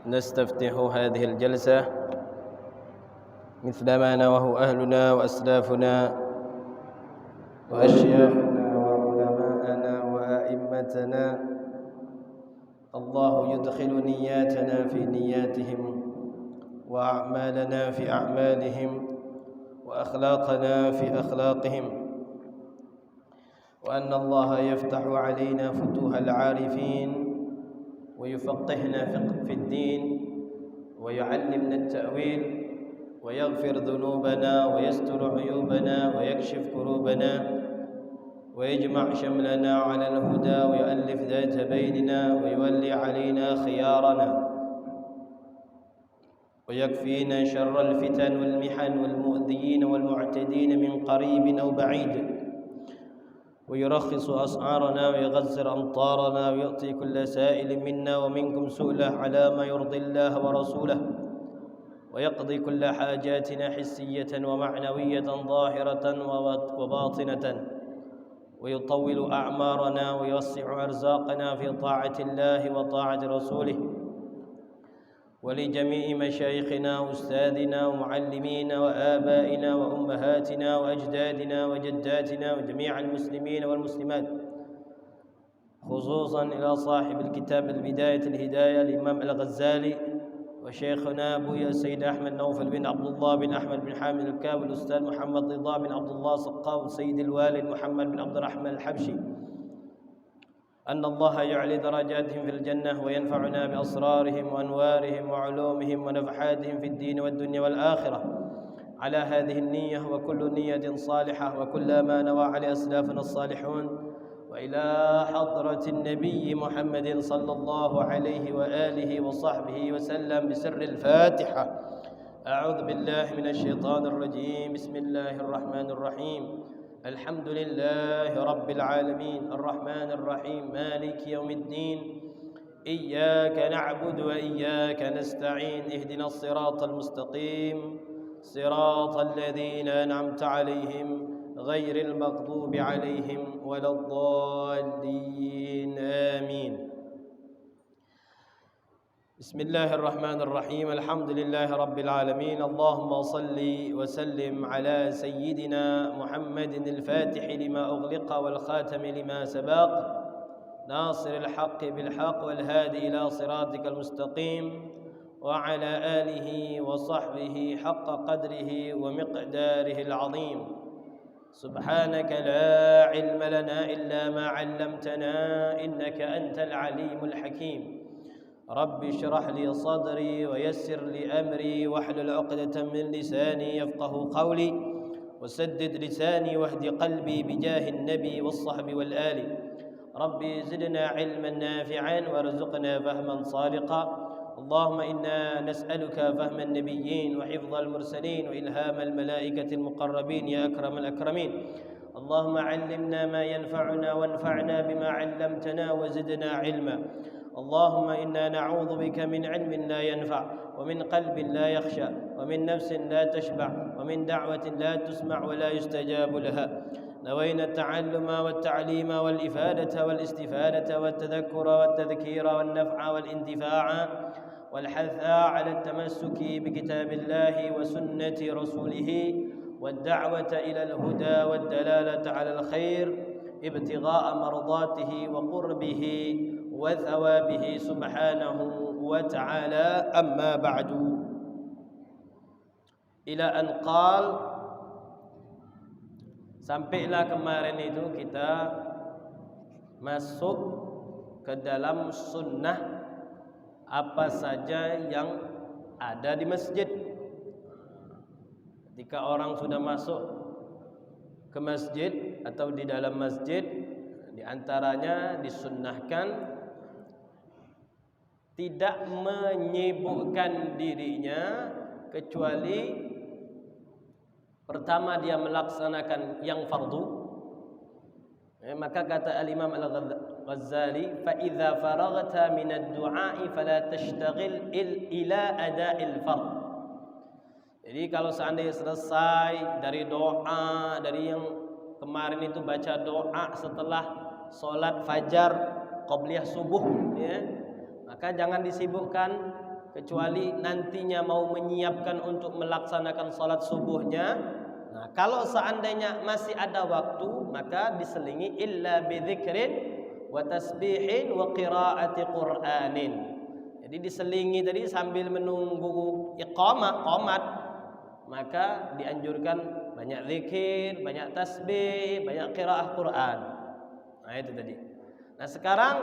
نستفتح هذه الجلسة مثلما نواه أهلنا وأسلافنا وأشياخنا وعلماءنا وأئمتنا. الله يدخل نياتنا في نياتهم وأعمالنا في أعمالهم وأخلاقنا في أخلاقهم، وأن الله يفتح علينا فتوح العارفين ويفقهنا في الدين ويعلمنا التأويل ويغفر ذنوبنا ويستر عيوبنا ويكشف كروبنا ويجمع شملنا على الهدى ويؤلف ذات بيننا ويولي علينا خيارنا ويكفينا شر الفتن والمحن والمؤذيين والمعتدين من قريب أو بعيد، ويرخص أسعارنا ويغزر أمطارنا ويعطي كل سائل منا ومنكم سؤله على ما يرضي الله ورسوله، ويقضي كل حاجاتنا حسية ومعنوية ظاهرة وباطنة، ويطول أعمارنا ويوسع أرزاقنا في طاعة الله وطاعة رسوله. ولجميع مشايخنا وأستاذنا ومعلمينا وآبائنا وأمهاتنا وأجدادنا وجداتنا وجميع المسلمين والمسلمات، خصوصا إلى صاحب الكتاب البداية الهداية الإمام الغزالي وشيخنا أبويا السيد أحمد نوفل بن عبد الله بن أحمد بن حامد الكاوي والأستاذ محمد رضا بن عبد الله صقاو والسيد الوالد محمد بن عبد الرحمن الحبشي، أن الله يعلي درجاتهم في الجنة وينفعنا بأسرارهم وأنوارهم وعلومهم ونفحاتهم في الدين والدنيا والآخرة على هذه النية وكل نية صالحة وكل ما نوى عليه أسلافنا الصالحون، وإلى حضرة النبي محمد صلى الله عليه وآله وصحبه وسلم بسر الفاتحة. أعوذ بالله من الشيطان الرجيم. بسم الله الرحمن الرحيم. الحمد لله رب العالمين الرحمن الرحيم مالك يوم الدين، إياك نعبد وإياك نستعين، اهدنا الصراط المستقيم صراط الذين أنعمت عليهم غير المغضوب عليهم ولا الضالين آمين. بسم الله الرحمن الرحيم. الحمد لله رب العالمين. اللهم صل وسلم على سيدنا محمد الفاتح لما أغلق والخاتم لما سبق، ناصر الحق بالحق والهادي إلى صراطك المستقيم، وعلى آله وصحبه حق قدره ومقداره العظيم. سبحانك لا علم لنا إلا ما علمتنا إنك أنت العليم الحكيم. رب اشرح لي صدري ويسر لي أمري واحلل عقدة من لساني يفقه قولي، وسدد لساني واهد قلبي بجاه النبي والصحب والآل. ربي زدنا علما نافعا وارزقنا فهما صادقا. اللهم إنا نسألك فهم النبيين وحفظ المرسلين وإلهام الملائكة المقربين يا أكرم الأكرمين. اللهم علمنا ما ينفعنا وانفعنا بما علمتنا وزدنا علما. اللهم إنا نعوذ بك من علم لا ينفع ومن قلب لا يخشى ومن نفس لا تشبع ومن دعوة لا تسمع ولا يستجاب لها. نوينا التعلم والتعليم والإفادة والاستفادة والتذكر والتذكير والنفع والانتفاع والحث على التمسك بكتاب الله وسنة رسوله والدعوة إلى الهدى والدلالة على الخير ابتغاء مرضاته وقربه وثوابه سبحانه وتعالى. أما بعد، إلى أن قال، sampailah kemarin itu kita masuk ke dalam sunnah apa saja yang ada di masjid. Ketika orang sudah masuk ke masjid atau di dalam masjid, di antaranya disunnahkan tidak menyibukkan dirinya kecuali pertama dia melaksanakan yang fardu. Maka kata al-Imam al-Ghazali, fa idza faraghta min ad-du'a'i fala tashtaghil ila ada'il fard. Jadi kalau seandainya selesai dari doa, dari yang kemarin itu baca doa setelah sholat fajar qabliyah subuh, ya, maka jangan disibukkan kecuali nantinya mau menyiapkan untuk melaksanakan salat subuhnya. Nah, kalau seandainya masih ada waktu, maka diselingi illa bidzikrin wa tasbihin wa qiraati Qur'anin. Jadi diselingi tadi sambil menunggu iqamah, qomat, maka dianjurkan banyak zikir, banyak tasbih, banyak qiraah Quran. Nah, itu tadi. Nah, sekarang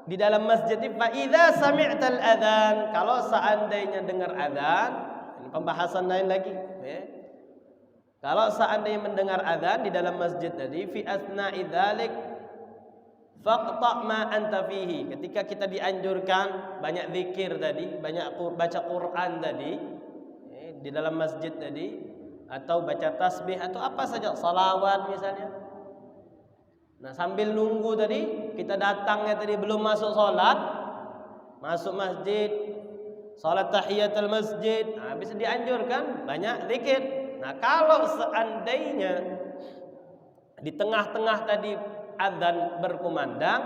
di dalam masjid ini fa idza sami'tal adzan, kalau seandainya dengar adzan, ini pembahasan lain lagi, ya. Kalau seandainya mendengar adzan di dalam masjid tadi, fi asna'i dzalik faqta' ma anta fihi. Ketika kita dianjurkan banyak zikir tadi, banyak baca Quran tadi, ya, di dalam masjid tadi, atau baca tasbih atau apa saja, salawat misalnya. Nah, sambil nunggu tadi, kita datangnya tadi belum masuk sholat, masuk masjid, sholat tahiyatul masjid, nah, bisa dianjurkan banyak zikir. Nah, kalau seandainya di tengah-tengah tadi azan berkumandang,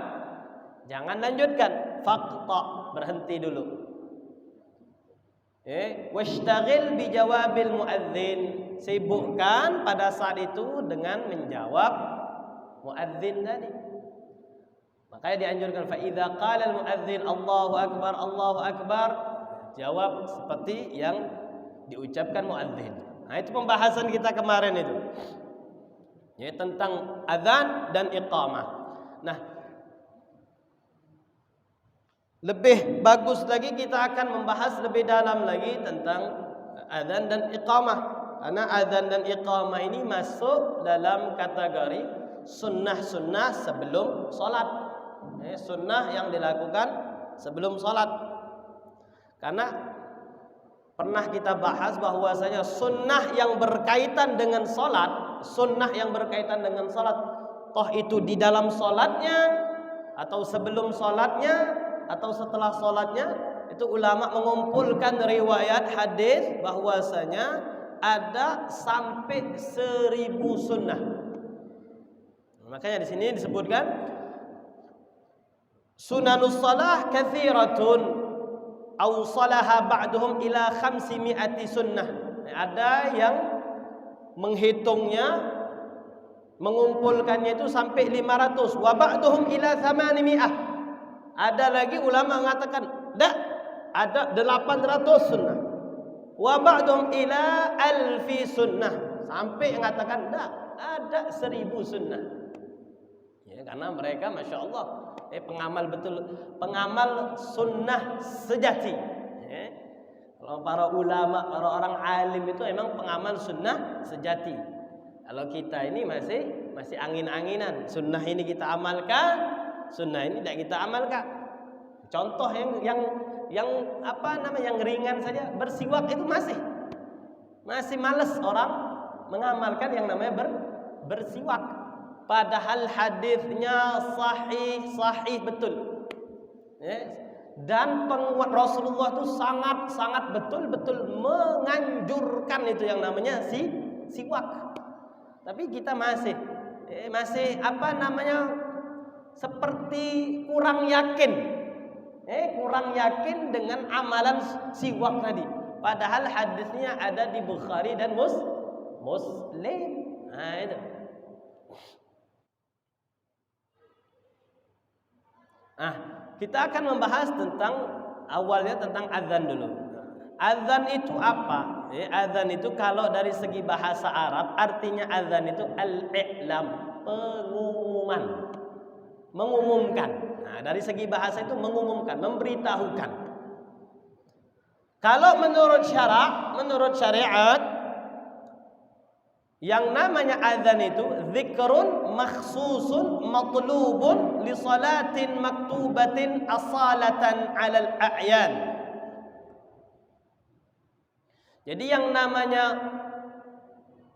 jangan lanjutkan, faqta, berhenti dulu. Washtagil bi jawabil muadzin, sibukkan pada saat itu dengan menjawab muadzin tadi. Makanya dianjurkan fa idza qala al muadzin Allahu akbar, jawab seperti yang diucapkan muadzin. Nah, itu pembahasan kita kemarin itu. Ya, tentang azan dan iqamah. Nah, lebih bagus lagi kita akan membahas lebih dalam lagi tentang azan dan iqamah. Karena azan dan iqamah ini masuk dalam kategori sunnah-sunnah sebelum sholat, sunnah yang dilakukan sebelum sholat. Karena pernah kita bahas bahwasanya sunnah yang berkaitan dengan sholat, toh itu di dalam sholatnya atau sebelum sholatnya atau setelah sholatnya, itu ulama mengumpulkan riwayat hadis bahwasanya ada sampai 1000 sunnah. Makanya di sini disebutkan sunanus shalah katsiratun awsalaha ba'duhum ila 500 sunnah. Ada yang menghitungnya, mengumpulkannya itu sampai 500, wa ba'duhum ila 800. Ada lagi ulama mengatakan ada 800 sunnah, wa ba'duhum ila 1000 sunnah, sampai mengatakan ada 1000 sunnah. Ya, karena mereka masya Allah pengamal betul, pengamal sunnah sejati. Ya. Kalau para ulama, para orang alim itu memang pengamal sunnah sejati. Kalau kita ini masih angin-anginan. Sunnah ini kita amalkan, sunnah ini tidak kita amalkan. Contoh yang apa namanya, yang ringan saja, bersiwak itu masih malas orang mengamalkan yang namanya bersiwak. Padahal hadisnya sahih betul. Dan penguat Rasulullah itu sangat betul-betul menganjurkan itu yang namanya siwak. Tapi kita masih apa namanya, seperti kurang yakin. Kurang yakin dengan amalan siwak tadi. Padahal hadisnya ada di Bukhari dan Muslim. Nah, itu. Nah, kita akan membahas tentang awalnya tentang azan dulu. Azan itu apa? Azan itu kalau dari segi bahasa Arab artinya azan itu al-i'lam, pengumuman, mengumumkan. Nah, dari segi bahasa itu mengumumkan, memberitahukan. Kalau menurut syariat yang namanya azan itu zikrun makhsusun matlubun li salatin maktubatin asalatan 'alal a'yan. Jadi yang namanya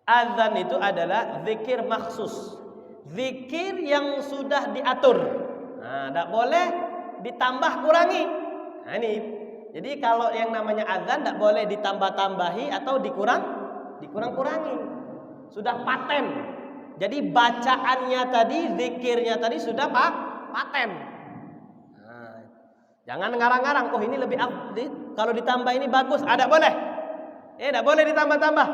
azan itu adalah zikir maksus, zikir yang sudah diatur. Nah, tidak boleh ditambah kurangi. Nah, ini. Jadi kalau yang namanya azan tidak boleh ditambah-tambahi atau dikurang-kurangi. Sudah paten. Jadi bacaannya tadi, zikirnya tadi sudah paten. Nah, Jangan ngarang-ngarang, oh ini lebih kalau ditambah ini bagus, ada boleh. Tidak boleh ditambah-tambah.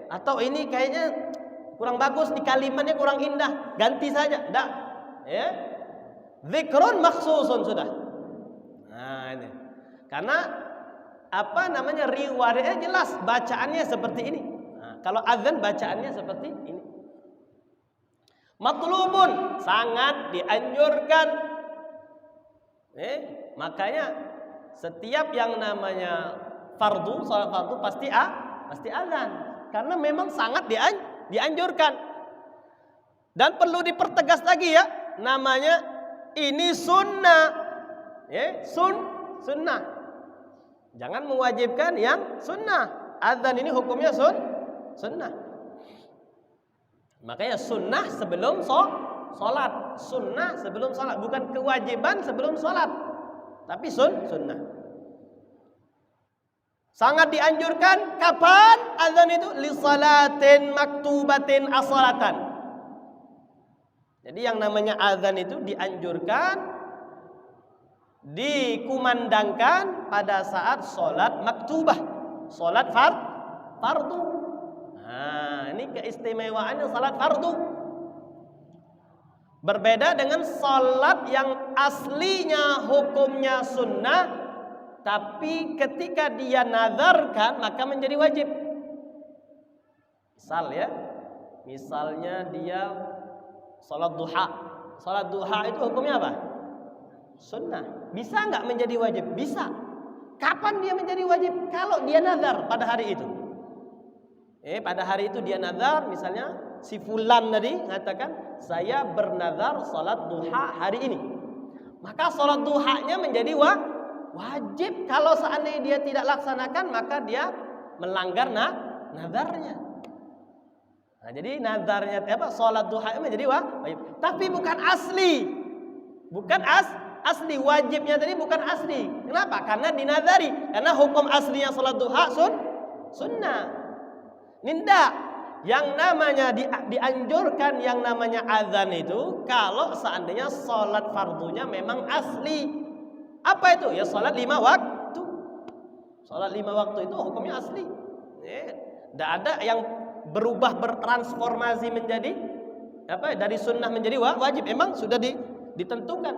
Atau ini kayaknya kurang bagus, di kalimatnya kurang indah, ganti saja. Tidak. Zikrun maksusun sudah. Nah, ini. Karena riwayatnya jelas bacaannya seperti ini. Nah, kalau azan bacaannya seperti ini. Matlubun, sangat dianjurkan. Makanya setiap yang namanya fardu, salat fardu pasti azan. Karena memang sangat dianjurkan. Dan perlu dipertegas lagi ya, namanya ini sunnah. Sunnah. Jangan mewajibkan yang sunnah. Azan ini hukumnya sunnah. Makanya sunnah sebelum sholat. Sunnah sebelum sholat, bukan kewajiban sebelum sholat, tapi sunnah. Sangat dianjurkan. Kapan azan itu? Li salatin maktubatin as-salatan. Jadi yang namanya azan itu dianjurkan, dikumandangkan pada saat sholat maktubah, sholat fardu. Nah, ini keistimewaannya sholat fardu. Berbeda dengan sholat yang aslinya hukumnya sunnah, tapi ketika dia nazarkan maka menjadi wajib. Misalnya dia sholat duha. Sholat duha itu hukumnya apa? Sunnah. Bisa nggak menjadi wajib? Bisa. Kapan dia menjadi wajib? Kalau dia nazar pada hari itu. Pada hari itu dia nazar, misalnya si fulan tadi mengatakan, saya bernazar salat duha hari ini. Maka salat duhanya menjadi wajib. Kalau seandainya dia tidak laksanakan, maka dia melanggar nazarnya. Nah, jadi nazarnya salat duhanya menjadi wajib. Tapi bukan asli. Bukan asli, wajibnya tadi bukan asli. Kenapa? Karena dinazari. Karena hukum aslinya salat duha sunnah. Ninda. Yang namanya dianjurkan yang namanya azan itu kalau seandainya sholat fardunya memang asli. Apa itu? Ya sholat 5 waktu. Sholat 5 waktu itu hukumnya asli. Tidak ada yang berubah, bertransformasi menjadi dari sunnah menjadi wajib. Memang sudah ditentukan.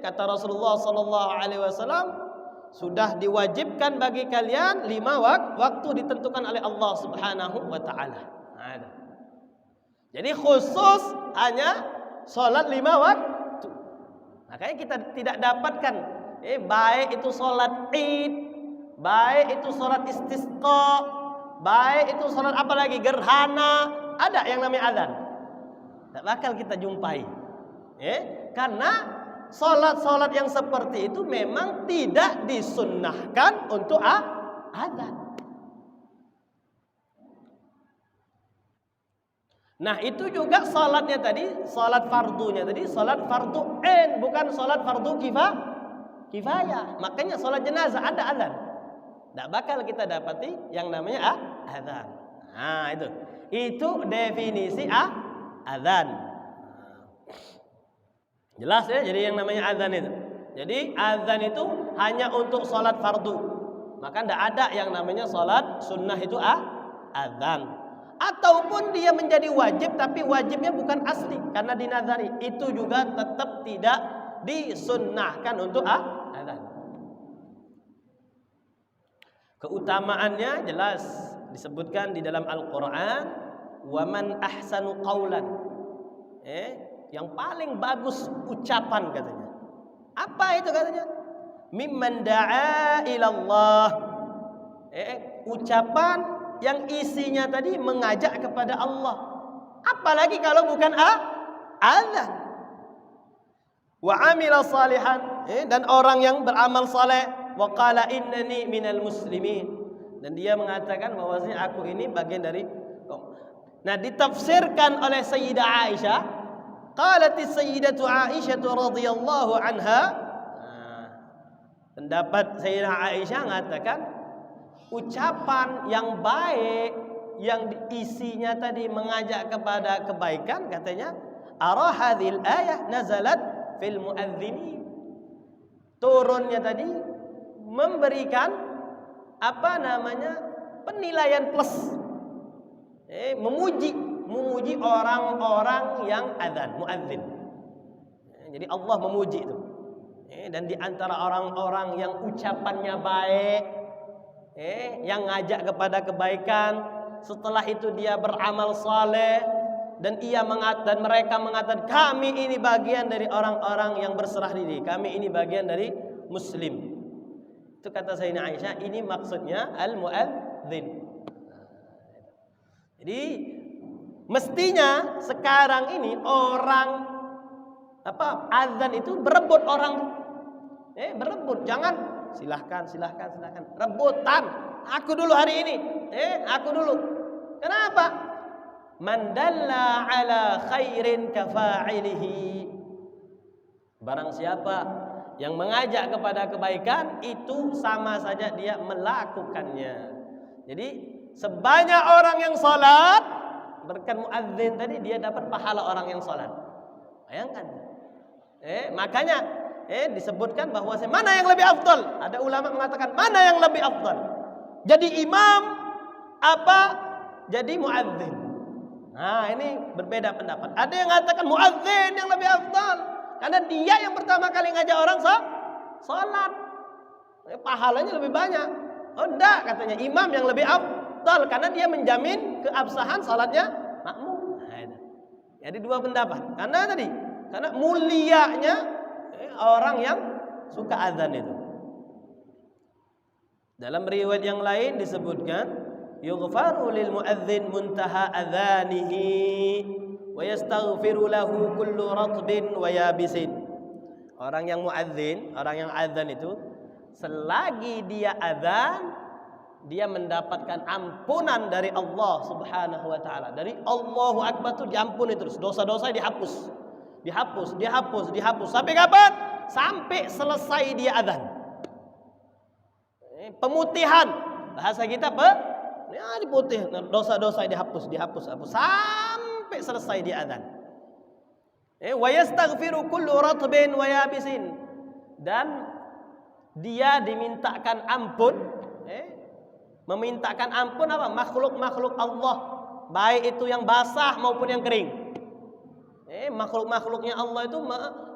Kata Rasulullah SAW, sudah diwajibkan bagi kalian 5 waktu ditentukan oleh Allah Subhanahu wa taala. Jadi khusus hanya sholat 5 waktu. Makanya kita tidak dapatkan baik itu sholat Id, baik itu sholat istisqa, baik itu sholat apalagi gerhana, ada yang namanya azan. Tidak bakal kita jumpai. Karena sholat-sholat yang seperti itu memang tidak disunnahkan untuk azan. Nah, itu juga sholatnya tadi, sholat fardunya tadi, sholat fardu ain, bukan sholat fardu kifayah. Makanya sholat jenazah ada azan. Tidak bakal kita dapati yang namanya azan. Nah, itu definisi azan. Jelas ya, jadi yang namanya azan itu. Jadi azan itu hanya untuk sholat fardu. Maka tidak ada yang namanya sholat sunnah itu azan. Ataupun dia menjadi wajib, tapi wajibnya bukan asli karena dinazari. Itu juga tetap tidak disunnahkan untuk azan. Keutamaannya jelas disebutkan di dalam Al-Quran. Waman ahsanu qawlan. Yang paling bagus ucapan katanya. Apa itu katanya? Mimman da'a ilallah. Ucapan yang isinya tadi mengajak kepada Allah. Apalagi kalau bukan azan. Wa amila salihan. Dan orang yang beramal saleh. Wa qala innani minal muslimin. Dan dia mengatakan bahwasanya aku ini bagian dari. Nah, ditafsirkan oleh Sayyidah Aisyah. Qalat Sayyidatu Aisyah radhiyallahu anha, pendapat Sayyidah Aisyah mengatakan ucapan yang baik yang isinya tadi mengajak kepada kebaikan, katanya ara hadhil ayah nazalat fil muadzinin. turunnya tadi memberikan penilaian plus, memuji orang-orang yang adzan, muadzin. Jadi Allah memuji itu. Dan di antara orang-orang yang ucapannya baik, yang ngajak kepada kebaikan, setelah itu dia beramal saleh, dan mereka mengatakan kami ini bagian dari orang-orang yang berserah diri, kami ini bagian dari muslim. Itu kata Sayyidina Aisyah, ini maksudnya al-muadzin. Jadi mestinya sekarang ini orang azan itu berebut orang, berebut, jangan silahkan, rebutan. Aku dulu hari ini, aku dulu. Kenapa? Man dalla ala khairin kafa'ilihi. Barang siapa yang mengajak kepada kebaikan, itu sama saja dia melakukannya. Jadi sebanyak orang yang salat, berkat muadzin tadi, dia dapat pahala orang yang salat. Bayangkan. Makanya disebutkan bahwa mana yang lebih afdal? Ada ulama mengatakan mana yang lebih afdal? Jadi imam jadi muadzin? Nah, ini berbeda pendapat. Ada yang mengatakan muadzin yang lebih afdal karena dia yang pertama kali ngajak orang salat. Pahalanya lebih banyak. Oh enggak, katanya imam yang lebih afdal karena dia menjamin keabsahan salatnya makmum. Jadi dua pendapat. Karena mulianya orang yang suka azan itu. Dalam riwayat yang lain disebutkan, yughfaru lil muadzin muntaha adzanihi wa yastaghfiru lahu kullu ratbin wa yabisin. Orang yang muadzin, orang yang azan itu, selagi dia azan, dia mendapatkan ampunan dari Allah Subhanahu wa taala. Dari Allahu Akbar itu diampuni terus, dosa-dosa dihapus. Dihapus. Sampai kapan? Sampai selesai dia azan. Pemutihan, bahasa kita diputih, dosa-dosa dihapus sampai selesai dia azan. Wa yastaghfiru kullu ratbin wa yabisin. Dan dia dimintakan ampun, memintakan ampun makhluk-makhluk Allah, baik itu yang basah maupun yang kering. Makhluk-makhluknya Allah itu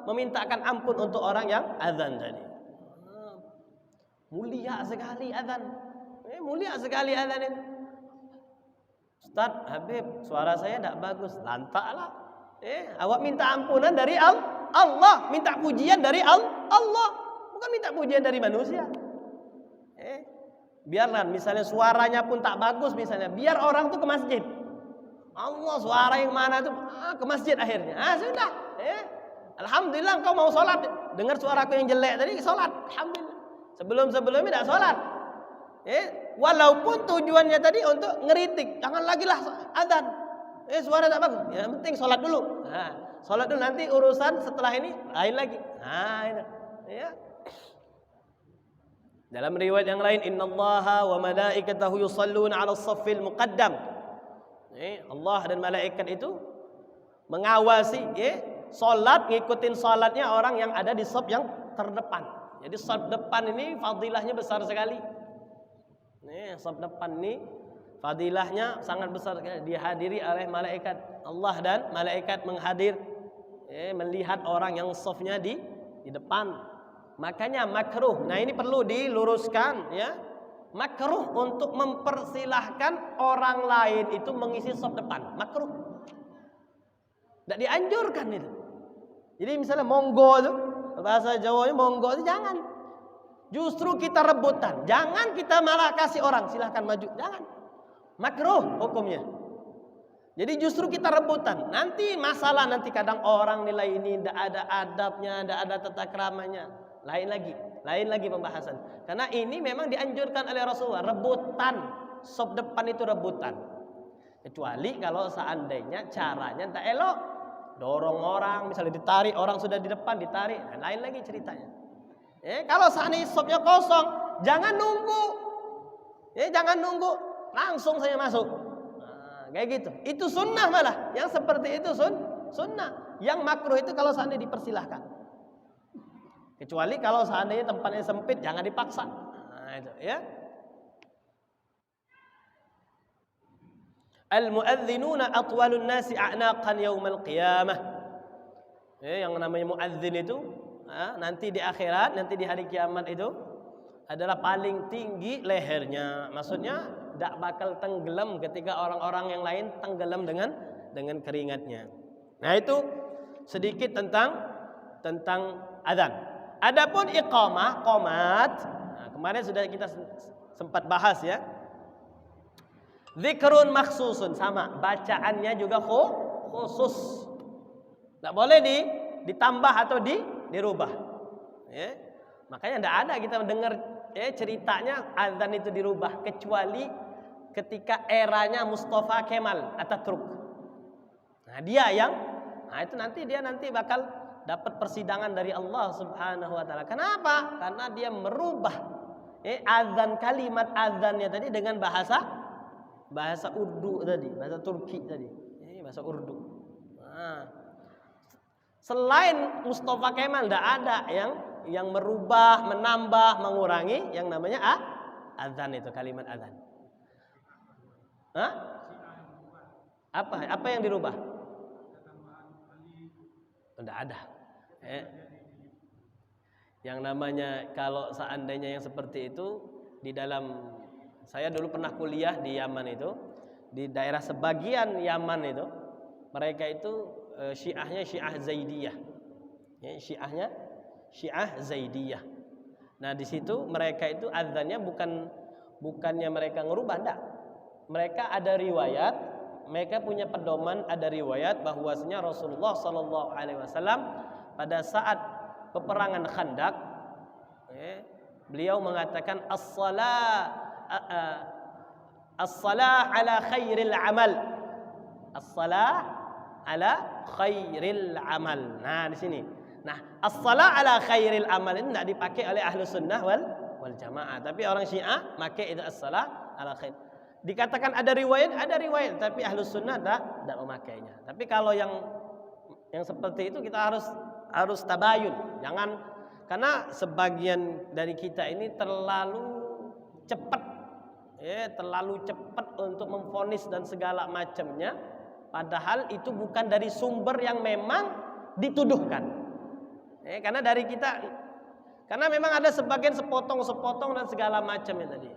memintakan ampun untuk orang yang azan tadi. Mulia sekali azan. Mulia sekali azan itu. Ustaz Habib, suara saya tidak bagus. Lantaklah. Awak minta ampunan dari Allah, minta pujian dari Allah, bukan minta pujian dari manusia. Biarlah misalnya suaranya pun tak bagus misalnya, biar orang tuh ke masjid. Allah, suara yang mana tuh ke masjid akhirnya. Sudah. Alhamdulillah engkau mau sholat, dengar suaraku yang jelek tadi sholat. Alhamdulillah. Sebelumnya tidak sholat. Walaupun tujuannya tadi untuk ngeritik, jangan lagi lah azan. Suara tak bagus. Yang penting sholat dulu. Sholat dulu, nanti urusan setelah ini lain lagi. Itu. Dalam riwayat yang lain, innallaha wa malaikatahu yusalluna 'alas saffil muqaddam. Allah dan malaikat itu mengawasi salat, ngikutin salatnya orang yang ada di saf yang terdepan. Jadi saf depan ini fadilahnya besar sekali. Saf depan ini fadilahnya sangat besar sekali, dihadiri oleh malaikat. Allah dan malaikat melihat orang yang safnya di depan. Makanya makruh. Nah, ini perlu diluruskan ya. Makruh untuk mempersilahkan orang lain itu mengisi saf depan. Makruh. Tidak dianjurkan itu. Jadi misalnya monggo itu, bahasa Jawanya monggo itu jangan. Justru kita rebutan. Jangan kita malah kasih orang silahkan maju. Jangan. Makruh hukumnya. Jadi justru kita rebutan. Nanti kadang orang nilai ini tidak ada adabnya, tidak ada tata keramanya. Lain lagi pembahasan. Karena ini memang dianjurkan oleh Rasulullah, rebutan. Saf depan itu rebutan. Kecuali kalau seandainya caranya tak elok. Dorong orang, misalnya ditarik, orang sudah di depan ditarik. Lain lagi ceritanya. Kalau seandainya safnya kosong, jangan nunggu. Jangan nunggu, langsung saya masuk. Kayak gitu. Itu sunnah malah. Yang seperti itu sunnah. Yang makruh itu kalau seandainya dipersilahkan. Kecuali kalau seandainya tempatnya sempit, jangan dipaksa. Nah, itu ya. Al-muadzinuna atwalun nasi a'naqan yaumal qiyamah. Yang namanya muadzin itu nanti di akhirat, nanti di hari kiamat itu adalah paling tinggi lehernya. Maksudnya tidak bakal tenggelam ketika orang-orang yang lain tenggelam dengan keringatnya. Nah, itu sedikit tentang azan. Adapun iqamah, qomat, kemarin sudah kita sempat bahas ya. Zikrun maksusun, sama, bacaannya juga khusus. Tidak boleh ditambah atau dirubah. Ya. Makanya tidak ada kita mendengar ceritanya azan itu dirubah kecuali ketika eranya Mustafa Kemal Atatürk. Nah, itu nanti bakal dapat persidangan dari Allah Subhanahu wa taala. Kenapa? Karena dia merubah azan, kalimat azannya tadi dengan bahasa Urdu tadi, bahasa Turki tadi. Bahasa Urdu. Nah, selain Mustafa Kemal tidak ada yang merubah, menambah, mengurangi yang namanya azan itu, kalimat azan. Apa yang dirubah? Tidak ada. Yang namanya kalau seandainya yang seperti itu di dalam, saya dulu pernah kuliah di Yaman itu, di daerah sebagian Yaman itu mereka itu Syiahnya Syiah Zaidiyah. Syiahnya Syiah Zaidiyah. Nah, di situ mereka itu azannya bukannya mereka ngerubah, enggak. Mereka ada riwayat, mereka punya pedoman, ada riwayat bahwasanya Rasulullah sallallahu alaihi wasallam pada saat peperangan Khandaq, beliau mengatakan as-salah ala khairil amal. As-salah ala khairil amal. Nah, di sini. Nah, as-salah ala khairil amal ini tidak dipakai oleh ahlu sunnah wal jamaah, tapi orang Syiah pakai itu as-salah ala khair. Dikatakan ada riwayat, tapi ahlu sunnah tidak memakainya. Tapi kalau yang seperti itu kita harus tabayun. Jangan, karena sebagian dari kita ini terlalu cepat untuk memvonis dan segala macamnya, padahal itu bukan dari sumber yang memang dituduhkan. Karena memang ada sebagian sepotong dan segala macamnya tadi.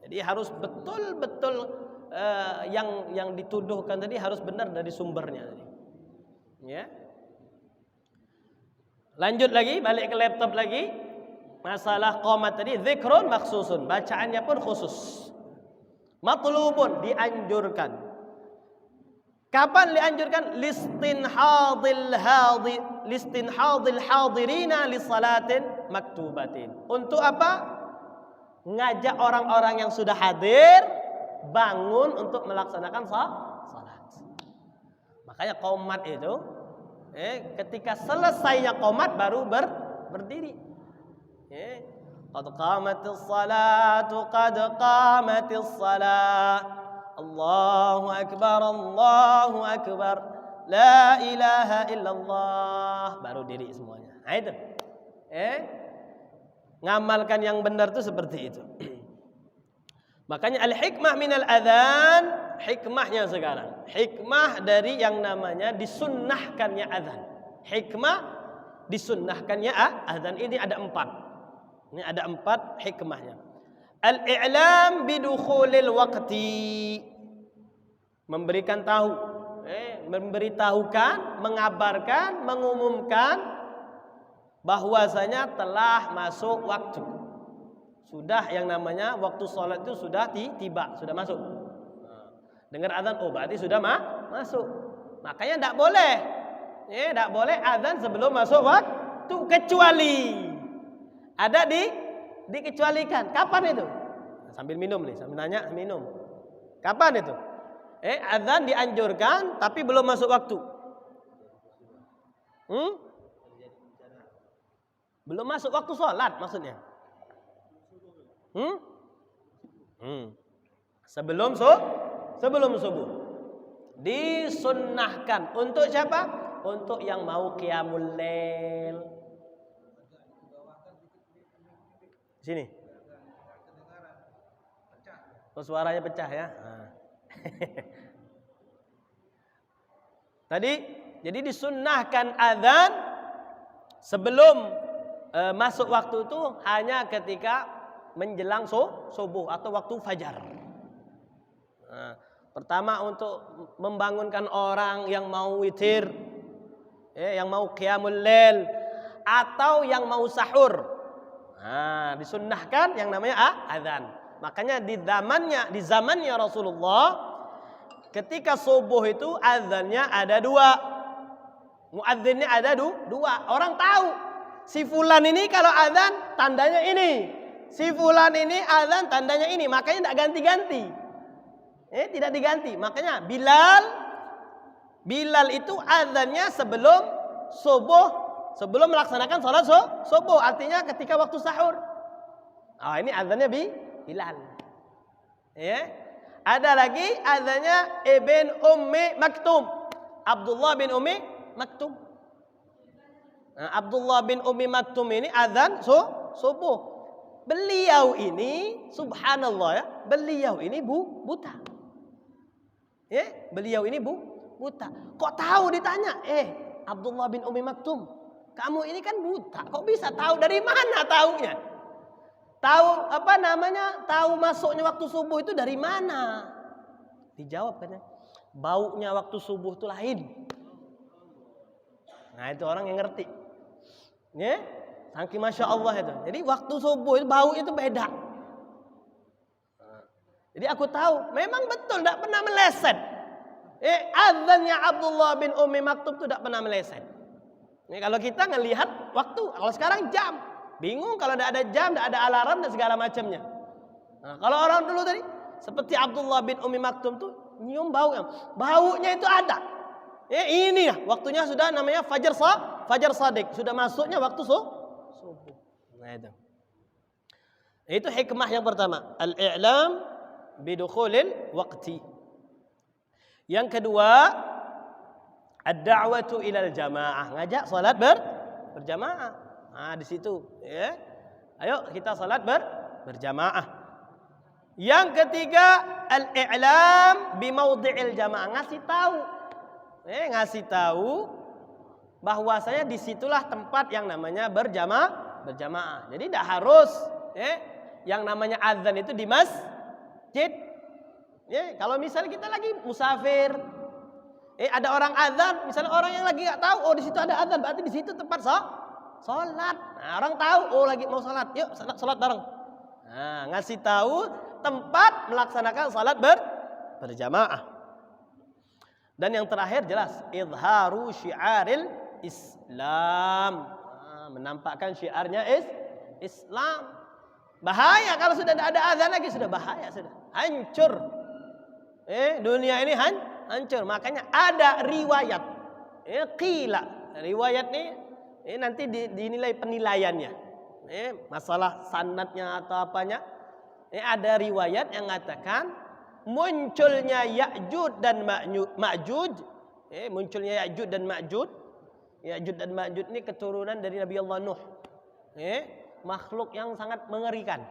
Jadi harus betul-betul yang dituduhkan tadi harus benar dari sumbernya tadi. Ya. Lanjut lagi, balik ke laptop lagi. Masalah qomat tadi, zikrun maksusun, bacaannya pun khusus. Matlubun, dianjurkan. Kapan dianjurkan? Listinhadil hadirina li salatin maktubatin. Untuk apa? Ngajak orang-orang yang sudah hadir bangun untuk melaksanakan salat. Makanya qomat itu ketika selesainya qomat baru berdiri. Qad qamatis salatu, qad qamatis salat. Allahu akbar, Allahu akbar. La ilaha illallah. Baru diri semuanya. Nah itu. Ngamalkan yang benar itu seperti itu. Makanya al-hikmah minal adzan, hikmahnya sekarang. Hikmah dari yang namanya disunnahkannya adzan. Hikmah disunnahkannya adzan ini ada 4. Ini ada 4 hikmahnya. Al-i'lam bidukhulil waqti. Memberikan tahu, memberitahukan, mengabarkan, mengumumkan bahwasanya telah masuk waktu. Sudah yang namanya waktu sholat itu sudah tiba, sudah masuk. Dengar azan, berarti sudah masuk. Makanya tidak boleh azan sebelum masuk waktu, kecuali ada dikecualikan. Kapan itu? Sambil minum nih, sambil nanya minum. Kapan itu? Azan dianjurkan tapi belum masuk waktu. Belum masuk waktu sholat maksudnya. Sebelum subuh. Disunnahkan untuk siapa? Untuk yang mau qiyamul lail. Sini. Oh, suaranya pecah ya. Jadi disunnahkan azan sebelum masuk waktu itu hanya ketika menjelang subuh atau waktu fajar. Pertama untuk membangunkan orang yang mau witir, yang mau qiyamul lail atau yang mau sahur. Disunnahkan yang namanya azan. Makanya di zamannya Rasulullah ketika subuh itu azannya ada 2. Muadzinnya ada 2. Orang tahu si fulan ini kalau azan tandanya ini. Si fulan ini azan tandanya ini. Makanya tidak ganti-ganti. Tidak diganti. Makanya Bilal itu azannya sebelum subuh, sebelum melaksanakan sholat subuh. Artinya ketika waktu sahur. Ini azannya Bilal. Ada lagi azannya Ibn Ummi Maktum. Abdullah bin Ummi Maktum. Abdullah bin Ummi Maktum ini azan subuh. Beliau ini subhanallah ya, beliau ini buta. Beliau ini buta. Kok tahu ditanya? Abdullah bin Ummi Maktum, kamu ini kan buta. Kok bisa tahu, dari mana taunya? Tahu tahu masuknya waktu subuh itu dari mana? Dijawab katanya, baunya waktu subuh itu lain. Nah, itu orang yang ngerti. Saking Masya Allah itu. Jadi waktu subuh itu bau itu beda. Jadi aku tahu, memang betul tidak pernah meleset. Azannya Abdullah bin Ummi Maktum itu tidak pernah meleset. Kalau kita ngelihat waktu, kalau sekarang jam. Bingung kalau tidak ada jam, tidak ada alarm dan segala macamnya. Kalau orang dulu tadi seperti Abdullah bin Ummi Maktum tuh nyium baunya itu ada. Ini ya waktunya sudah namanya fajar shadiq, sudah masuknya waktu subuh. Nah itu hikmah yang pertama, al-i'lam bidukhulil waqti. Yang kedua, ad-da'watu ilal jamaah, ngajak salat berjamaah. Di situ ya. Ayo kita salat berjamaah. Yang ketiga, al-i'lam bi maudhi'il jamaah, ngasih tahu bahwasanya disitulah tempat yang namanya berjamaah. Jadi tidak harus yang namanya azan itu di masjid. Kalau misalnya kita lagi musafir, ada orang azan, misalnya orang yang lagi nggak tahu, di situ ada azan, berarti di situ tempat sholat. Orang tahu, lagi mau sholat, yuk sholat bareng. Ngasih tahu tempat melaksanakan sholat berjamaah. Dan yang terakhir jelas, izharu syiaril Islam, menampakkan syiarnya Islam. Bahaya kalau sudah tidak ada azan lagi, sudah bahaya, sudah hancur. Dunia ini hancur. Makanya ada riwayat. Qila, riwayat ini nanti dinilai penilaiannya. Masalah sanadnya atau apanya. Ada riwayat yang mengatakan munculnya Ya'juj dan Ma'juj. Munculnya Ya'juj dan Ma'juj. Ya'juj dan Ma'juj ini keturunan dari Nabi Allah Nuh. Makhluk yang sangat mengerikan.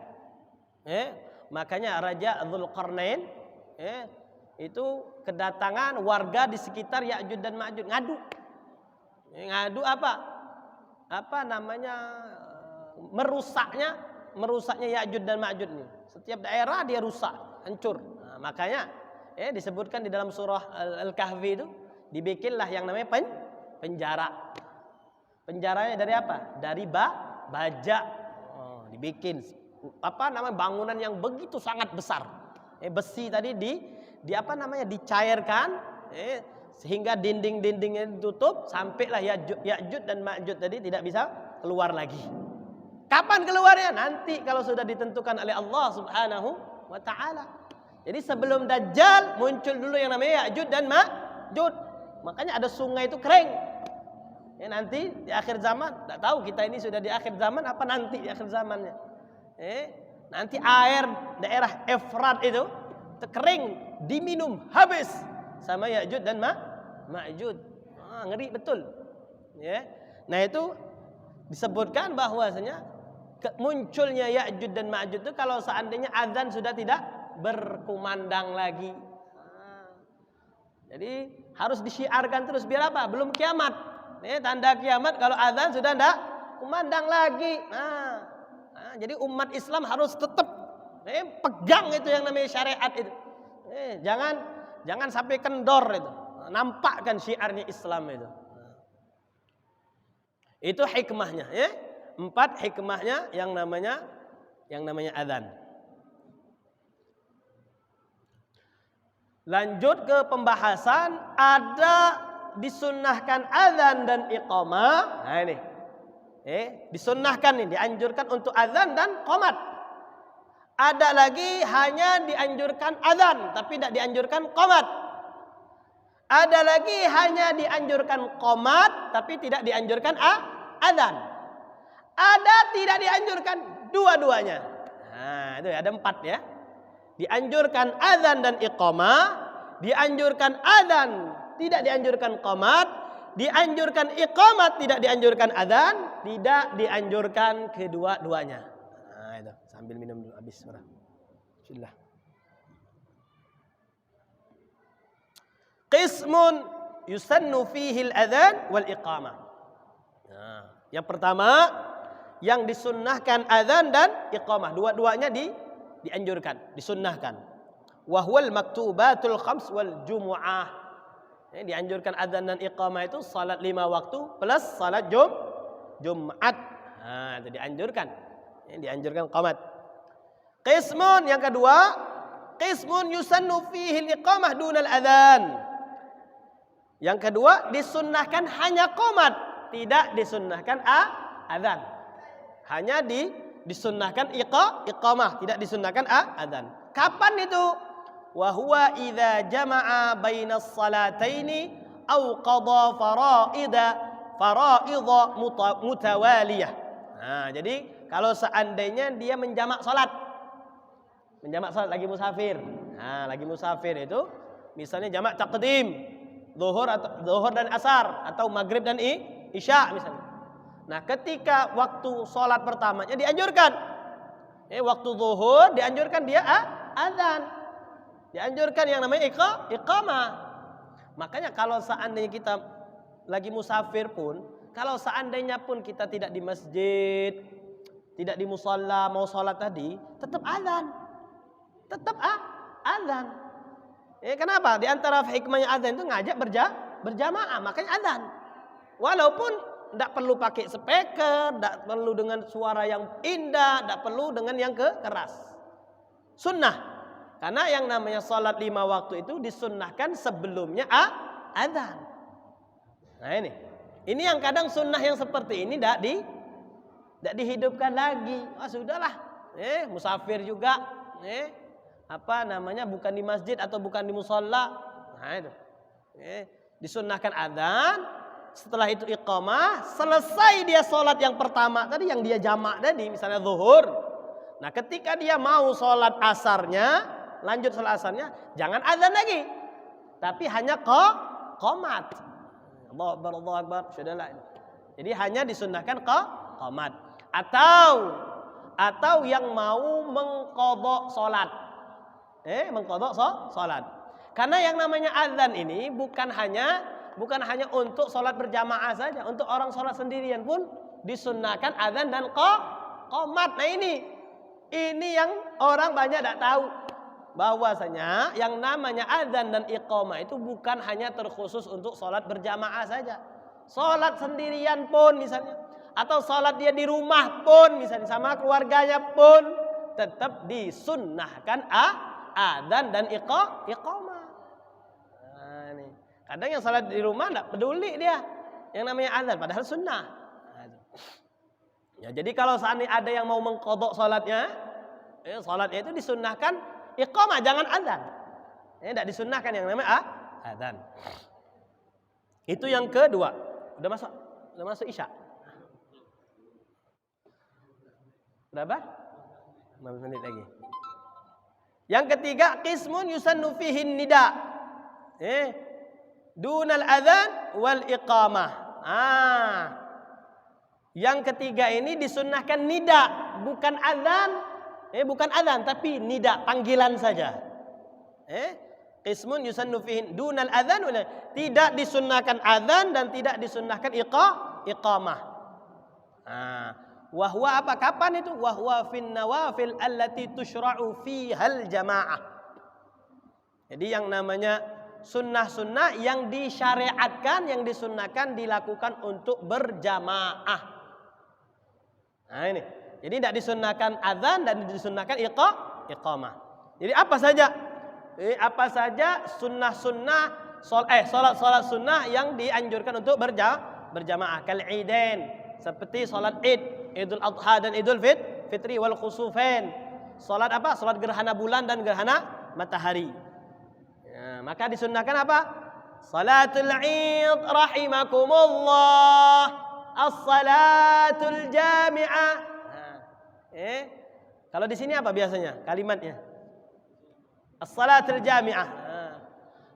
Makanya Raja Dzulqarnain itu kedatangan warga di sekitar Ya'juj dan Ma'juj ngadu. Ngadu apa namanya, merusaknya Ya'juj dan Ma'juj ini. Setiap daerah dia rusak, hancur. Makanya disebutkan di dalam surah Al-Kahfi itu dibikinlah yang namanya penjara. Penjaranya dari apa? Dari baja. Dibikin bangunan yang begitu sangat besar. Besi tadi dicairkan sehingga dinding-dindingnya ditutup, sampailah Ya'juj dan Ma'juj tadi tidak bisa keluar lagi. Kapan keluarnya? Nanti kalau sudah ditentukan oleh Allah Subhanahu wa taala. Jadi sebelum Dajjal muncul dulu yang namanya Ya'juj dan Ma'juj. Makanya ada sungai itu kering. Nanti di akhir zaman, tidak tahu kita ini sudah di akhir zaman apa nanti di akhir zamannya. Nanti air daerah Efrat itu kering, diminum habis sama Ya'juj dan Ma'juj. Ngeri betul. Nah itu disebutkan bahwasanya munculnya Ya'juj dan Ma'juj itu kalau seandainya azan sudah tidak berkumandang lagi. Jadi harus disiarkan terus biar apa? Belum kiamat. Tanda kiamat kalau azan sudah tidak kumandang lagi. Jadi umat Islam harus tetap pegang itu yang namanya syariat itu. Jangan sampai kendor itu. Nampakkan syiarnya Islam itu. Itu hikmahnya, ya. 4 hikmahnya yang namanya azan. Lanjut ke pembahasan, ada disunnahkan azan dan iqamah. Nah ini. Disunnahkan ini, dianjurkan untuk azan dan qomat. Ada lagi hanya dianjurkan azan tapi tidak dianjurkan qomat. Ada lagi hanya dianjurkan qomat tapi tidak dianjurkan azan. Ada tidak dianjurkan dua-duanya. Nah, itu ada 4 ya. Dianjurkan azan dan iqamah, dianjurkan azan, tidak dianjurkan qomat, dianjurkan iqamat, tidak dianjurkan azan, tidak dianjurkan kedua-duanya. Nah, itu sambil minum dulu habis sudah. Bismillah. Qismun yusannu fihi al-adzan wal iqamah. Nah, yang pertama yang disunnahkan azan dan iqamah, dua-duanya dianjurkan, disunnahkan. Wa huwal maktubatul khams wal jumu'ah. Dianjurkan azan dan iqamah itu salat 5 waktu plus salat Jumat. Nah, itu dianjurkan. Dianjurkan qomat. Qismun yang kedua, qismun yusannu fihi al-iqamah dunal adzan. Yang kedua disunnahkan hanya qomat, tidak disunnahkan azan. Hanya disunnahkan iqamah, tidak disunnahkan azan. Kapan itu? Wa huwa idza jama'a bainas salataini aw qada faraidha mutawaliyah. Nah, jadi kalau seandainya dia menjamak salat. Menjamak salat lagi musafir. Nah, lagi musafir itu misalnya jamak taqdim, zuhur dan asar atau maghrib dan isya misalnya. Nah, ketika waktu sholat pertamanya dianjurkan, waktu zuhur dianjurkan dia azan, dianjurkan yang namanya iqamah. Makanya kalau seandainya kita lagi musafir pun, kalau seandainya pun kita tidak di masjid, tidak di musalla mau sholat tadi, tetap azan, azan. Kenapa? Di antara hikmahnya azan itu ngajak berjamaah, makanya azan. Walaupun tidak perlu pakai speaker, tidak perlu dengan suara yang indah, tidak perlu dengan yang keras. Sunnah. Karena yang namanya salat 5 waktu itu disunnahkan sebelumnya azan. Nah ini. Ini yang kadang sunnah yang seperti ini tidak dihidupkan lagi. Sudahlah. Musafir juga. Bukan di masjid atau bukan di musalla. Nah itu. Disunnahkan azan. Setelah itu iqamah, selesai dia sholat yang pertama tadi yang dia jamak tadi, misalnya zuhur. Nah, ketika dia mau sholat asarnya, lanjut sholat asarnya, jangan azan lagi, tapi hanya qomat. Allahu Akbar, sudahlah. Jadi hanya disunnahkan qomat. Atau yang mau mengqadha sholat, mengqadha sholat. Karena yang namanya azan ini bukan hanya untuk sholat berjamaah saja, untuk orang sholat sendirian pun disunnahkan azan dan qomat. Nah ini yang orang banyak tidak tahu, bahwasanya yang namanya azan dan iqamah itu bukan hanya terkhusus untuk sholat berjamaah saja. Sholat sendirian pun misalnya, atau sholat dia di rumah pun misalnya sama keluarganya pun tetap disunnahkan azan dan iqamah. Kadang yang salat di rumah enggak peduli dia yang namanya azan, padahal sunnah. Ya, jadi kalau seandainya ada yang mau mengqadha salatnya, salatnya itu disunnahkan iqamah, jangan azan. Tidak disunnahkan yang namanya azan. Itu yang kedua. Udah masuk isya. Berapa? 15 menit lagi. Yang ketiga, qismun yusannu fihi nida. Dunal adzan wal iqamah. Yang ketiga ini disunnahkan nida. bukan azan, bukan azan tapi nida, panggilan saja. Qismun yusannu fihi dunal adzan, tidak disunnahkan azan dan tidak disunnahkan iqamah. Wa huwa apa? Kapan itu? Wa huwa fin nawafil allati tushra'u fihal jamaah. Jadi yang namanya sunnah-sunnah yang disyariatkan, yang disunnahkan dilakukan untuk berjamaah. Nah ini. Jadi tidak disunnahkan azan dan disunnahkan iqamah. Jadi apa saja? Apa saja sunnah-sunnah salat sunnah yang dianjurkan untuk berjamaah. Kal idain, seperti salat Id, Idul Adha dan Idul Fitri wal Khusufain. Salat apa? Salat gerhana bulan dan gerhana matahari. Ya, maka disunnahkan apa? Salatul Id rahimakumullah, as-salatul jami'ah. Kalau di sini apa biasanya kalimatnya? As-salatul jami'ah.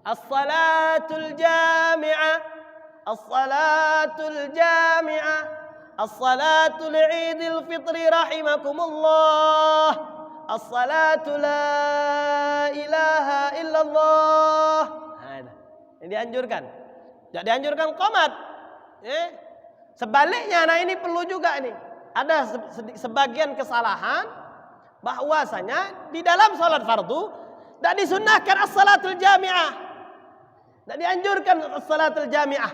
As-salatul jami'ah. As-salatul jami'ah. As-salatul Idul Fitri rahimakumullah. As-salatu la ilaha illallah. Ini dianjurkan. Tidak dianjurkan qomat. Sebaliknya, nah ini perlu juga ini. Ada sebagian kesalahan bahwasanya di dalam salat fardu tidak disunnahkan as-salatul jami'ah. Tidak dianjurkan as-salatul jami'ah.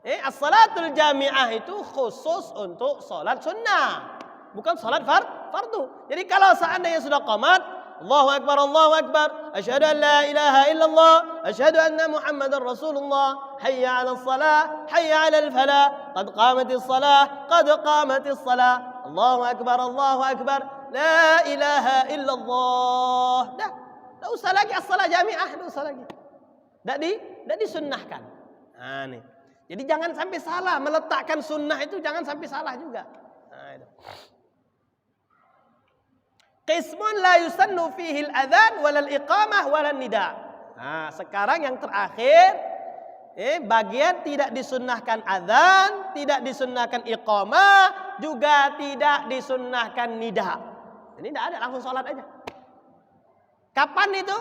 As-salatul jami'ah itu khusus untuk salat sunnah, bukan salat fardu. Jadi kalau seandainya sudah qamat, Allahu Akbar, asyhadu an la ilaha illallah, asyhadu anna Muhammadar Rasulullah, hayya 'alas salah, hayya 'alal falah, qad qamatis salah, qad qamatis salah, Allahu Akbar, la ilaha illallah. Dah usah lagi as-salah jami'ah, dah usah lagi. Dah disunnahkan. Nah, nih. Jadi jangan sampai salah meletakkan sunnah itu, jangan sampai salah juga. Nah, itu. Qismun la yusannu fihi al-adzan wal iqamah wal nida. Nah, sekarang yang terakhir, bagian tidak disunnahkan adzan, tidak disunnahkan iqamah, juga tidak disunnahkan nida. Ini tidak ada, langsung salat aja. Kapan itu?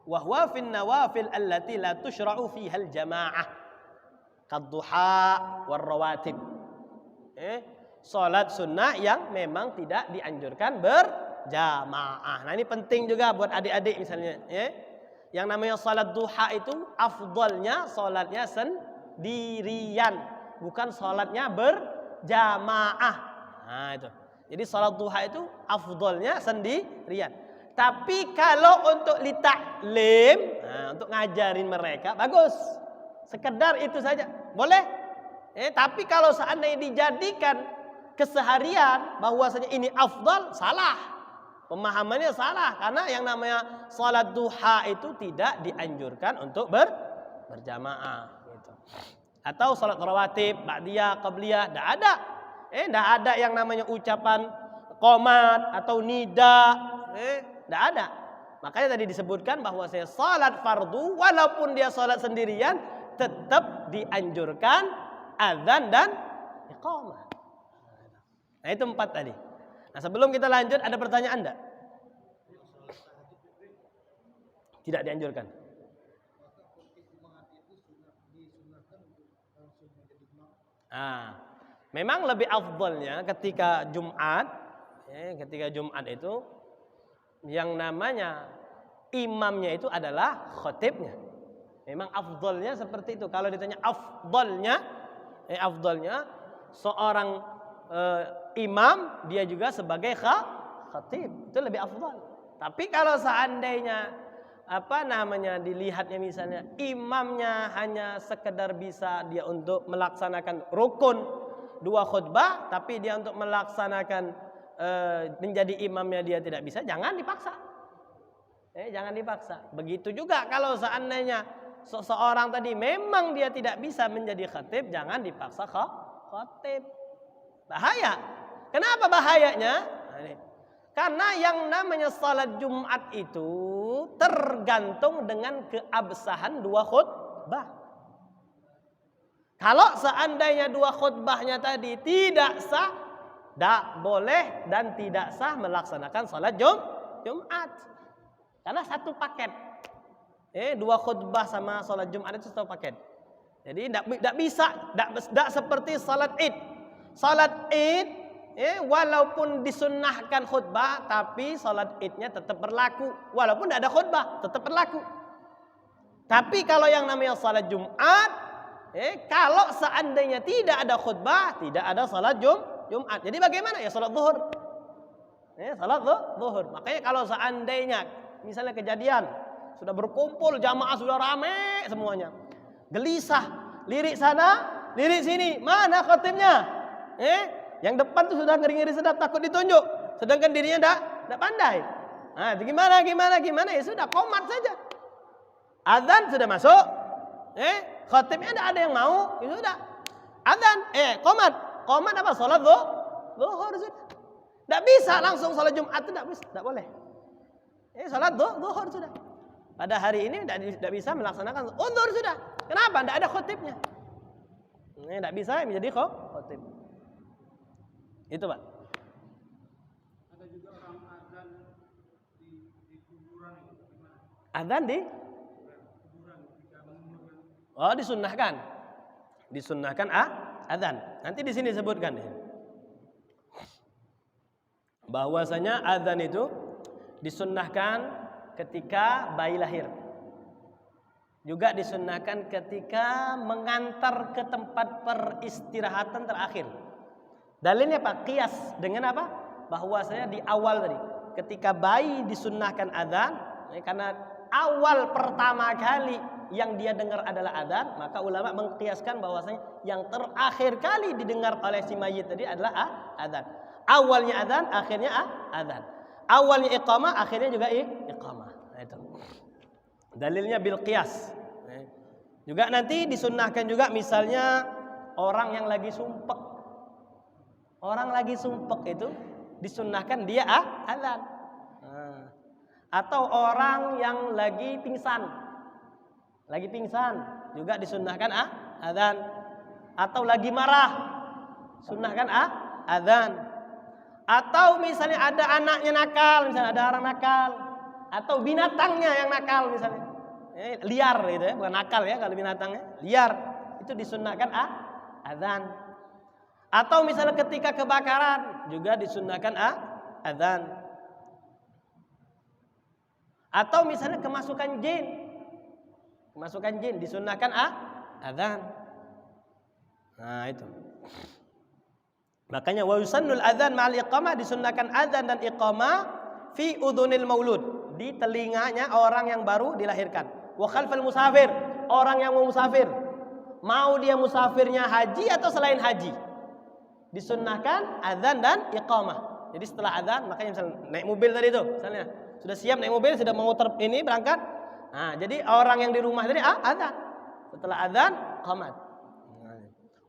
Wa huwa fin nawafil allati la tushra'u fiha al-jamaah. Kadduha war rawatib. Salat sunnah yang memang tidak dianjurkan berjamaah. Nah ini penting juga buat adik-adik misalnya. Yang namanya salat duha itu afdalnya salatnya sendirian, bukan salatnya berjamaah. Nah itu. Jadi salat duha itu afdalnya sendirian. Tapi kalau untuk litaklim, untuk ngajarin mereka bagus. Sekedar itu saja, boleh. Tapi kalau seandainya dijadikan keseharian bahwasanya ini afdal, salah. Pemahamannya salah, karena yang namanya salat duha itu tidak dianjurkan untuk berjamaah gitu. Atau salat rawatib, ba'diyah, qabliyah, tidak ada. Tidak ada yang namanya ucapan qomat atau nida, tidak ada. Makanya tadi disebutkan bahwa saya salat fardu walaupun dia salat sendirian tetap dianjurkan azan dan iqamah. Nah itu 4 tadi. Nah sebelum kita lanjut ada pertanyaan enggak? Tidak dianjurkan. Memang lebih afdalnya ketika Jumat, itu yang namanya imamnya itu adalah khatibnya. Memang afdalnya seperti itu. Kalau ditanya afdalnya seorang imam dia juga sebagai khatib, itu lebih afdal. Tapi kalau seandainya dilihatnya misalnya imamnya hanya sekedar bisa dia untuk melaksanakan rukun 2 khutbah, tapi dia untuk melaksanakan menjadi imamnya dia tidak bisa, jangan dipaksa. Jangan dipaksa. Begitu juga kalau seandainya seseorang tadi memang dia tidak bisa menjadi khatib, jangan dipaksa khatib. Bahaya. Kenapa bahayanya? Karena yang namanya salat Jumat itu tergantung dengan keabsahan 2 khutbah. Kalau seandainya 2 khutbahnya tadi tidak sah, tidak boleh dan tidak sah melaksanakan salat Jumat. Karena satu paket. Dua khutbah sama salat Jumat itu satu paket. Jadi tidak bisa, tidak seperti salat Id. Salat Id, walaupun disunnahkan khutbah, tapi salat Idnya tetap berlaku. Walaupun tidak ada khutbah, tetap berlaku. Tapi kalau yang namanya salat Jumat, kalau seandainya tidak ada khutbah, tidak ada salat Jumat. Jadi bagaimana? Ya salat zuhur. Salat zuhur. Makanya kalau seandainya misalnya kejadian sudah berkumpul jamaah sudah rame semuanya, gelisah, lirik sana, lirik sini, mana khatibnya? Yang depan tuh sudah ngeri-ngeri sedap takut ditunjuk, sedangkan dirinya tidak pandai. Nah, gimana? Ya sudah qomat saja. Azan sudah masuk, khatibnya tidak ada yang mau, ya sudah. Azan, qomat apa? Salat zuhur sudah. Tidak bisa langsung salat Jumat itu tidak boleh. Salat zuhur sudah. Pada hari ini tidak bisa melaksanakan uzur sudah. Kenapa? Tidak ada khotibnya. Tidak bisa menjadi khotib. Itu Pak. Ada juga orang azan di kuburan. Azan di kuburan ketika menguburkan. Oh, disunnahkan. Disunnahkan azan. Nanti di sini sebutkan bahwasanya azan itu disunnahkan ketika bayi lahir. Juga disunnahkan ketika mengantar ke tempat peristirahatan terakhir. Dalilnya Pak, qiyas dengan apa? Bahwasanya di awal tadi, ketika bayi disunnahkan azan, karena awal pertama kali yang dia dengar adalah azan, maka ulama mengqiyaskan bahwasanya yang terakhir kali didengar oleh si mayit tadi adalah azan. Awalnya azan, akhirnya azan. Awalnya iqamah, akhirnya juga iqamah. Nah, itu. Dalilnya bil qiyas. Juga nanti disunnahkan juga misalnya orang yang lagi sumpek. Orang lagi sumpek itu disunnahkan dia azan. Atau orang yang lagi pingsan. Lagi pingsan juga disunnahkan azan. Atau lagi marah, sunnahkan azan. Atau misalnya ada anaknya nakal, misalnya ada orang nakal, atau binatangnya yang nakal misalnya, liar gitu ya, bukan nakal ya kalau binatangnya, liar, itu disunnahkan azan. Atau misalnya ketika kebakaran juga disunnahkan azan. Atau misalnya kemasukan jin disunnahkan azan. Nah itu. Makanya wa yusannul adzan ma'al iqamah, disunnahkan adzan dan iqamah fi udhunil maulud, di telinganya orang yang baru dilahirkan. Wa khalfal musafir, orang yang mau musafir. Mau dia musafirnya haji atau selain haji, disunnahkan adzan dan iqamah. Jadi setelah adzan, makanya misalnya naik mobil tadi itu, misalnya sudah siap naik mobil, sudah mau berangkat. Nah, jadi orang yang di rumah tadi adzan. Setelah adzan, qamat.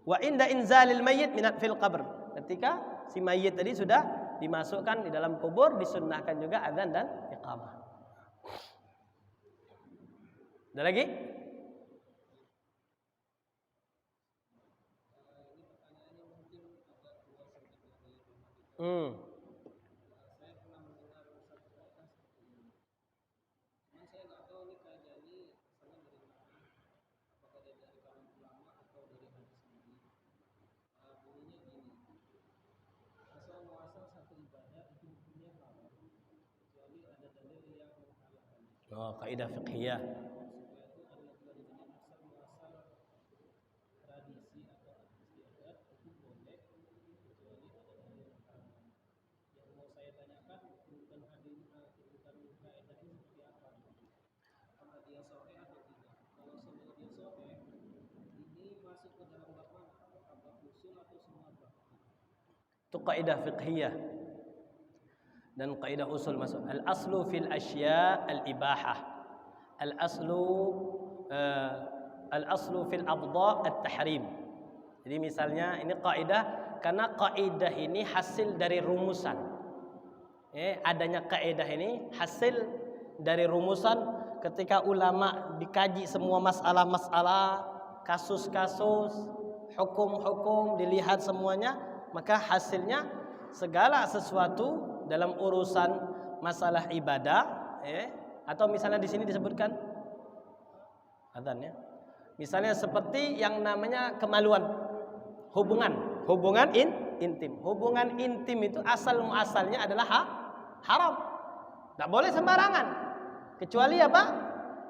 Wa inda inzalil mayyit min fil qabr, ketika si mayit tadi sudah dimasukkan di dalam kubur, disunnahkan juga adzan dan iqamah. Ada lagi? Oh, kaidah fiqhiyah. Itu kaidah fiqhiyah dan kaidah usul masuk. Al-aslu fil asya' al-ibahah. Al-aslu fil abda' at-tahrim. Jadi misalnya ini kaidah, karena kaidah ini hasil dari rumusan. Adanya kaidah ini hasil dari rumusan ketika ulama dikaji semua masalah-masalah, kasus-kasus, hukum-hukum dilihat semuanya, maka hasilnya segala sesuatu dalam urusan masalah ibadah, atau misalnya di sini disebutkan adzan ya. Misalnya seperti yang namanya kemaluan, hubungan intim. Hubungan intim itu asal muasalnya adalah haram. Tidak boleh sembarangan. Kecuali apa?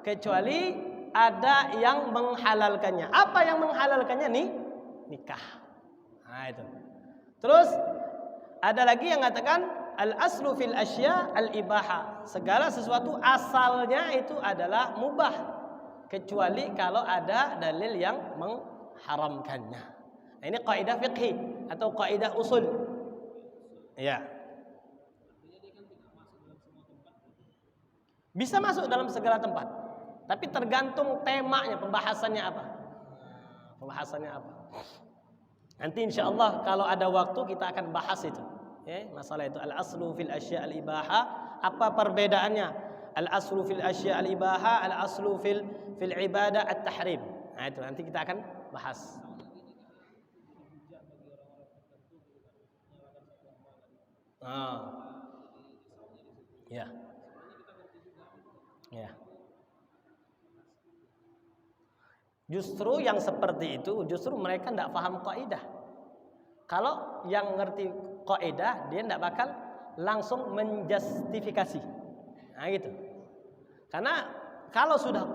Kecuali ada yang menghalalkannya. Apa yang menghalalkannya nih? Nikah. Nah itu. Terus ada lagi yang mengatakan al-aslu fil asya al-ibaha. Segala sesuatu asalnya itu adalah mubah, kecuali kalau ada dalil yang mengharamkannya. Nah, ini kaidah fikih atau kaidah usul. Ya. Bisa masuk dalam segala tempat. Tapi tergantung temanya, pembahasannya apa. Nanti insya Allah kalau ada waktu kita akan bahas itu. Masalah itu al-aslu fil asya al-ibaha. Apa perbedaannya? Al-aslu fil asya al-ibaha, al-aslu fil ibadah at-tahrim. Nah itu nanti kita akan bahas. Ya. Justru yang seperti itu, justru mereka tidak paham kaidah. Kalau yang ngerti kaidah, dia tidak bakal langsung menjustifikasi. Nah gitu. Karena kalau sudah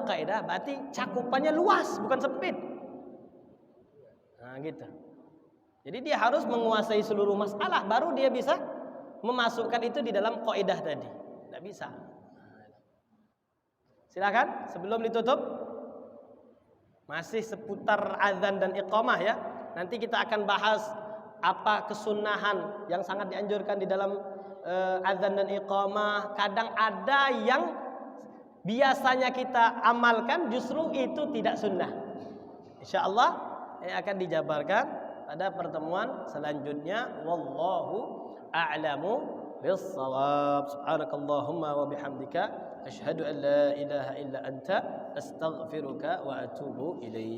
kaidah, berarti cakupannya luas, bukan sempit. Nah gitu. Jadi dia harus menguasai seluruh masalah, baru dia bisa memasukkan itu di dalam kaidah tadi. Tidak bisa. Silakan sebelum ditutup, masih seputar azan dan iqamah ya. Nanti kita akan bahas apa kesunahan yang sangat dianjurkan di dalam azan dan iqamah. Kadang ada yang biasanya kita amalkan justru itu tidak sunnah. Insyaallah akan dijabarkan pada pertemuan selanjutnya. Wallahu a'lamu bis-shawab. Subhanakallahumma wa bihamdika asyhadu an la ilaha illa anta astaghfiruka wa atubu ilaik.